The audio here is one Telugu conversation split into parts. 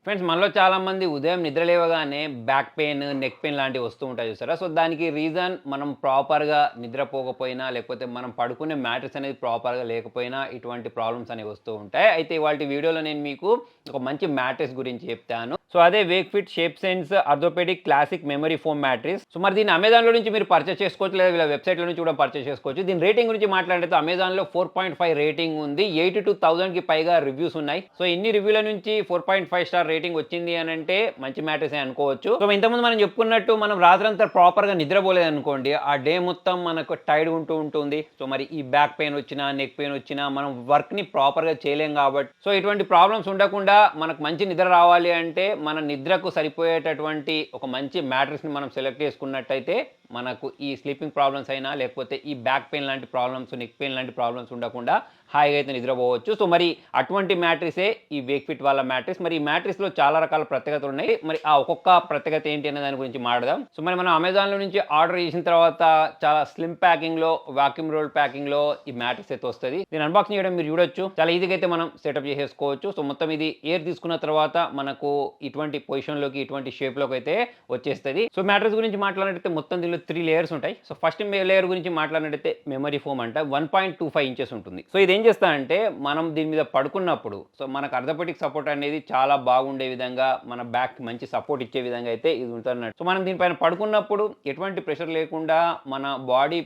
ఫ్రెండ్స్ మనలో చాలామంది ఉదయం నిద్ర లేవగానే బ్యాక్ పెయిన్, నెక్ పెయిన్ లాంటివి వస్తూ ఉంటాయి చూసారా? సో, దానికి రీజన్ మనం ప్రాపర్‌గా నిద్రపోకపోయినా, లేకపోతే మనం పడుకునే మ్యాట్రెస్ అనేది ప్రాపర్‌గా లేకపోయినా ఇటువంటి ప్రాబ్లమ్స్ అనేవి వస్తూ ఉంటాయి. అయితే ఇవాల్టి వీడియోలో నేను మీకు ఒక మంచి మ్యాట్రెస్ గురించి చెప్తాను. సో, అదే Wakefit ShapeSense orthopaedic classic memory foam mattress. So, మరి దీన్ని అమెజాన్‌లో నుంచి మీరు పర్చేస్ చేసుకోవచ్చు. లేదా వీళ్ళ వెబ్‌సైట్‌లో నుంచి కూడా పర్చేస్ చేసుకోవచ్చు. దీని రేటింగ్ గురించి మాట్లాడితే అమెజాన్‌లో 4.5 రేటింగ్ ఉంది. 82,000కి పైగా రివ్యూస్ ఉన్నాయి. సో, ఇన్ని రివ్యూల నుంచి 4.5 స్టార్ రేటింగ్ వచ్చింది అనంటే మంచి మ్యాట్రెసే అనుకోవచ్చు. సో, ఇంతకుముందు మనం చెప్పుకున్నట్టు మనం రాత్రంతా ప్రాపర్‌గా నిద్రపోలేదనుకోండి, ఆ డే మొత్తం మనకు టైర్డ్‌గా ఉంటూ ఉంటుంది. సో, మరి ఈ బ్యాక్ పెయిన్ వచ్చినా, నెక్ పెయిన్ వచ్చినా మనం వర్క్‌ని ప్రాపర్‌గా చేయలేం కాబట్టి సో, ఇటువంటి ప్రాబ్లమ్స్ ఉండకుండా మనకు మంచి నిద్ర రావాలి అంటే మన నిద్రకు సరిపోయేటటువంటి ఒక మంచి మ్యాట్రెస్‌ని మనం సెలెక్ట్ చేసుకున్నట్టయితే మనకు ఈ స్లీపింగ్ ప్రాబ్లమ్స్ అయినా లేకపోతే ఈ బ్యాక్ పెయిన్ లాంటి ప్రాబ్లమ్స్, నెక్ పెయిన్ లాంటి ప్రాబ్లమ్స్ ఉండకుండా హాయిగా అయితే నిద్రపోవచ్చు. సో, మరి అటువంటి మ్యాట్రెసే ఈ వేక్‌ఫిట్ వాళ్ళ మ్యాట్రెస్. మరి ఈ మ్యాట్రెస్‌లో చాలా రకాల ప్రత్యేకతలున్నాయి. మరి ఆ ఒక్కొక్క ప్రత్యేకత ఏంటి అనే దాని గురించి మాట్లాడదాం. సో, మరి మనం అమెజాన్‌లో నుంచి ఆర్డర్ చేసిన తర్వాత చాలా స్లిమ్ ప్యాకింగ్‌లో, వాక్యూమ్ రోల్ ప్యాకింగ్‌లో ఈ మ్యాట్రెస్ అయితే వస్తది. దీన్ని అన్బాక్సింగ్ చేయడం మీరు చూడొచ్చు. చాలా ఈజీగా అయితే మనం సెటప్ చేసేసుకోవచ్చు. సో, మొత్తం ఇది ఎయిర్ తీసుకున్న తర్వాత మనకు ఇటువంటి పొజిషన్‌లోకి, ఇటువంటి షేప్‌లోకి అయితే వచ్చేస్తది. సో, మ్యాట్రెస్ గురించి మాట్లాడినట్టయితే మొత్తం దీనిలో 3 లేయర్స్ ఉంటాయి. సో, ఫస్ట్ లేయర్ గురించి మాట్లాడినట్టయితే మెమరీ ఫోమ్ అంట 1.25 ఇంచెస్ ఉంటుంది. సో, ఇదేం చేస్తదంటే మనం దీని మీద పడుకున్నప్పుడు సో, మనకు ఆర్థోపెడిక్ సపోర్ట్ అనేది చాలా బాగుండే విధంగా మన బ్యాక్‌కి మంచి సపోర్ట్ ఇచ్చే విధంగా అయితే ఇది ఉంటదన్నట్టు. సో, మనం దీనిపైన పడుకున్నప్పుడు ఎటువంటి ప్రెషర్ లేకుండా మన బాడీ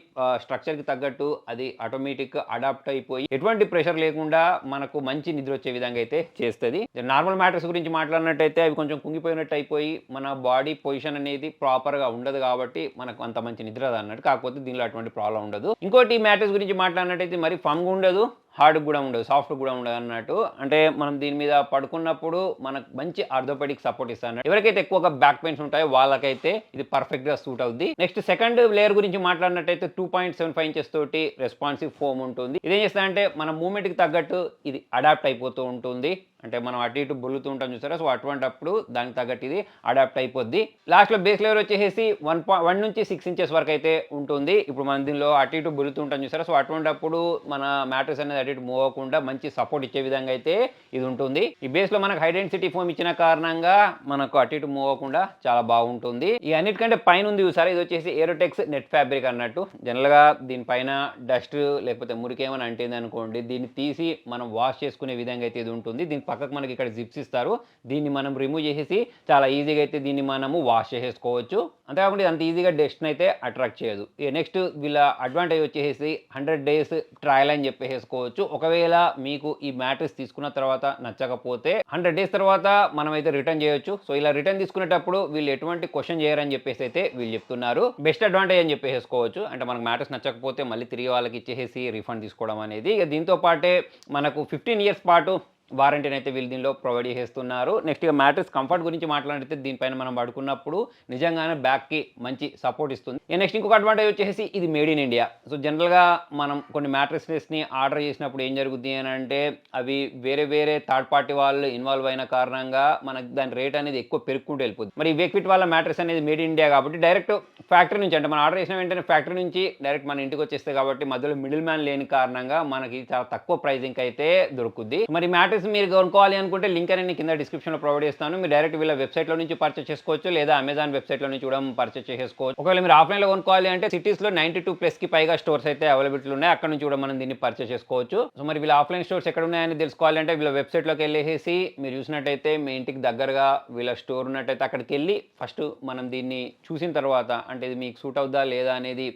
స్ట్రక్చర్‌కి తగ్గట్టు అది ఆటోమేటిక్‌గా అడాప్ట్ అయిపోయి ఎటువంటి ప్రెషర్ లేకుండా మనకు మంచి నిద్ర వచ్చే విధంగా అయితే చేస్తది. నార్మల్ మ్యాట్రెస్ గురించి మాట్లాడినట్టయితే అవి కొంచెం కుంగిపోయినట్టు అయిపోయి మన బాడీ పొజిషన్ అనేది ప్రాపర్‌గా ఉండదు కాబట్టి మనకు అంత మంచి నిద్ర రాదన్నట్టు. కాకపోతే దీనిలో అటువంటి ప్రాబ్లమ్ ఉండదు. ఇంకోటి మ్యాట్రెస్ గురించి మాట్లాడినట్టయితే మరి ఫమ్‌గా ఉండదు. హార్డ్‌గా గూడా ఉండదు. సాఫ్ట్‌గా గూడా ఉండదన్నట్టు. అంటే మనం దీని మీద పడుకున్నప్పుడు మనకు మంచి ఆర్థోపెడిక్ సపోర్ట్ ఇస్తదన్నట్టు. ఎవరికైతే ఎక్కువగా బ్యాక్ పెయిన్స్ ఉంటాయో వాళ్ళకైతే ఇది పర్ఫెక్ట్‌గా సూట్ అవుద్ది. నెక్స్ట్ సెకండ్ లేయర్ గురించి మాట్లాడినట్టయితే 2.75 ఇంచెస్ తోటి రెస్పాన్సివ్ ఫోమ్ ఉంటుంది. ఇదేం చేస్తదంటే మన మూవ్‌మెంట్‌కి తగ్గట్టు ఇది అడాప్ట్ అయిపోతూ ఉంటుంది. అంటే మనం అటు ఇటు బొర్లుతూ ఉంటాం చూసారా? సో, అటువంటప్పుడు దానికి తగ్గట్టు ఇది అడాప్ట్ అయిపోద్ది. లాస్ట్‌లో బేస్ లేయర్ వచ్చేసేసి 1 నుంచి 6 ఇంచెస్ వరకు అయితే ఉంటుంది. ఇప్పుడు మనం దీనిలో అటు ఇటు బొర్లుతూ ఉంటాం చూసారా? సో, అటువంటప్పుడు మన మ్యాట్రెస్ అనేది అటు ఇటు మూవ్ అవ్వకుండా మంచి సపోర్ట్ ఇచ్చే విధంగా అయితే ఇది ఉంటుంది. ఈ బేస్‌లో మనకు హై డెన్సిటీ ఫోమ్ ఇచ్చిన కారణంగా మనకు అటు ఇటు మూవ్ అవ్వకుండా చాలా బాగుంటుంది. ఈ అన్నిటికంటే పైన ఉంది చూసారా? ఇది వచ్చేసి ఏరోటెక్స్ నెట్ ఫ్యాబ్రిక్ అన్నట్టు. జనరల్‌గా దీనిపైన డస్ట్ లేకపోతే మురికేమైనా అంటిందనుకోండి, దీన్ని తీసి మనం వాష్ చేసుకునే విధంగా అయితే ఇది ఉంటుంది. దీని పక్కకు మనకి ఇక్కడ జిప్స్ ఇస్తారు. దీన్ని మనం రిమూవ్ చేసేసి చాలా ఈజీగా అయితే దీన్ని మనము వాష్ చేసేసుకోవచ్చు. అంతేకాకుండా ఇది అంత ఈజీగా డస్ట్‌ని అయితే అట్రాక్ట్ చేయదు. ఇక నెక్స్ట్ వీళ్ళ అడ్వాంటేజ్ వచ్చేసేసి 100 డేస్ ట్రయల్ అని చెప్పేసేసుకోవచ్చు. ఒకవేళ మీకు ఈ మ్యాట్రెస్ తీసుకున్న తర్వాత నచ్చకపోతే 100 డేస్ తర్వాత మనమైతే రిటర్న్ చేయొచ్చు. సో, ఇలా రిటర్న్ తీసుకునేటప్పుడు వీళ్ళు ఎటువంటి క్వెషన్ చేయరని చెప్పేసి అయితే వీళ్ళు చెప్తున్నారు. బెస్ట్ అడ్వాంటేజ్ అని చెప్పేసేసుకోవచ్చు. అంటే మనకు మ్యాట్రెస్ నచ్చకపోతే మళ్ళీ తిరిగి వాళ్ళకి ఇచ్చేసేసి రిఫండ్ తీసుకోవడం అనేది. ఇక దీంతో పాటే మనకు 15 ఇయర్స్ పాటు వారంటీనైతే వీళ్ళు దీనిలో ప్రొవైడ్ చేసేస్తున్నారు. నెక్స్ట్ ఇక మ్యాట్రెస్ కంఫర్ట్ గురించి మాట్లాడితే దీనిపైన మనం పడుకున్నప్పుడు నిజంగానే బ్యాక్‌కి మంచి సపోర్ట్ ఇస్తుంది. ఇక నెక్స్ట్ ఇంకొక అడ్వాంటేజ్ వచ్చేసి ఇది మేడ్ ఇన్ ఇండియా. సో, జనరల్‌గా మనం కొన్ని మ్యాట్రెసెస్‌ని ఆర్డర్ చేసినప్పుడు ఏం జరుగుద్ది అనంటే అవి వేరే వేరే థర్డ్ పార్టీ వాళ్ళు ఇన్వాల్వ్ అయిన కారణంగా మనకు దాని రేట్ అనేది ఎక్కువ పెరుగుకుంటూ వెళ్ళిపోద్ది. మరి ఈ వేక్‌ఫిట్ వాళ్ళ మ్యాట్రెస్ అనేది మేడ్ ఇన్ ఇండియా కాబట్టి డైరెక్ట్ ఫ్యాక్టరీ నుంచి అంటే మనం ఆర్డర్ చేసిన వెంటనే ఫ్యాక్టరీ నుంచి డైరెక్ట్ మన ఇంటికి వచ్చేస్తాయి కాబట్టి మధ్యలో మిడిల్ మ్యాన్ లేని కారణంగా మనకి చాలా తక్కువ ప్రైజింగ్‌కి అయితే దొరుకుద్ది. మరి మ్యాట్రెస్ మీరు కొనుక్కోవాలి అనుకుంటే లింక్ అనేది కింద డిస్క్రిప్షన్‌లో ప్రొవైడ్ చేస్తాను. మీరు డైరెక్ట్ వీళ్ళ వెబ్‌సైట్‌లో నుంచి పర్చేస్ చేసుకోవచ్చు. లేదా అమెజాన్ వెబ్‌సైట్‌లో నుంచి కూడా పర్చేస్ చేసేసుకోవచ్చు. ఒకవేళ మీరు ఆఫ్‌లైన్‌లో కొనుక్కోవాలి అంటే సిటీస్‌లో 92+కి పైగా స్టోర్స్ అయితే అవైలబిలిటీ ఉన్నాయి. అక్కడ నుంచి కూడా మనం దీన్ని పర్చేస్ చేసుకోవచ్చు. సో, మరి వీళ్ళ ఆఫ్‌లైన్ స్టోర్స్ ఎక్కడ ఉన్నాయని తెలుసుకోవాలంటే వీళ్ళ వెబ్‌సైట్‌లోకి వెళ్ళేసేసి మీరు చూసినట్టయితే మీ ఇంటికి దగ్గరగా వీళ్ళ స్టోర్ ఉన్నట్టయితే అక్కడికెళ్ళి ఫస్ట్ మనం దీన్ని చూసిన తర్వాత అంటే ఇది మీకు సూట్ అవుద్దా లేదా అనేది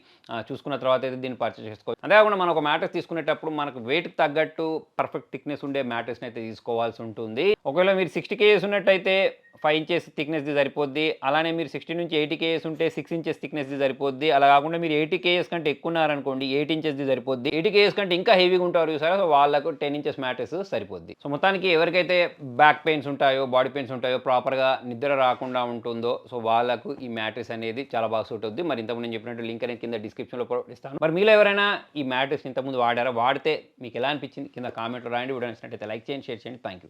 చూసుకున్న తర్వాత అయితే దీన్ని పర్చేస్ చేసుకోవచ్చు. అంతేకాకుండా మనం ఒక మ్యాట్రెస్ తీసుకునేటప్పుడు మనకు వెయిట్‌కి తగ్గట్టు పర్ఫెక్ట్ థిక్‌నెస్ ఉండే మ్యాట్రెస్‌ని అయితే తీసుకోవాల్సి ఉంటుంది. ఒకవేళ మీరు 60 కేజెస్ ఉన్నట్టయితే 5 ఇంచెస్ థిక్‌నెస్‌ది సరిపోద్ది. అలానే మీరు 60 నుంచి 80 కేజెస్ ఉంటే 6 ఇంచెస్ థిక్‌నెస్‌ది సరిపోద్ది. అలా కాకుండా మీరు 80 కేజెస్ కంటే ఎక్కువ ఉన్నారనుకోండి 8 ఇంచెస్‌ది సరిపోద్ది. 80 కేజెస్ కంటే ఇంకా హెవీగా ఉంటారు చూసారా? సో, వాళ్ళకు 10 ఇంచెస్ మ్యాట్రెస్ సరిపోద్ది. సో, మొత్తానికి ఎవరికైతే బ్యాక్ పెయిన్స్ ఉంటాయో, బాడీ పెయిన్స్ ఉంటాయో, ప్రాపర్‌గా నిద్ర రాకుండా ఉంటుందో సో, వాళ్ళకు ఈ మ్యాట్రెస్ అనేది చాలా బాగా సూట్ అవుద్ది. మరి ఇంతకుముందు నేను చెప్పినట్టు లింక్ అనేది కింద డిస్క్రిప్షన్‌లో ప్రొవైడ్ చేస్తాను. మరి మీలో ఎవరైనా ఈ మ్యాట్రెస్ ఇంతకుముందు వాడారా? వాడితే మీకు ఎలా అనిపించింది? కింద కామెంట్‌లో రాయండి. వీడియో నచ్చినట్టయితే లైక్ చేయండి, షేర్ చేయండి. Thank you.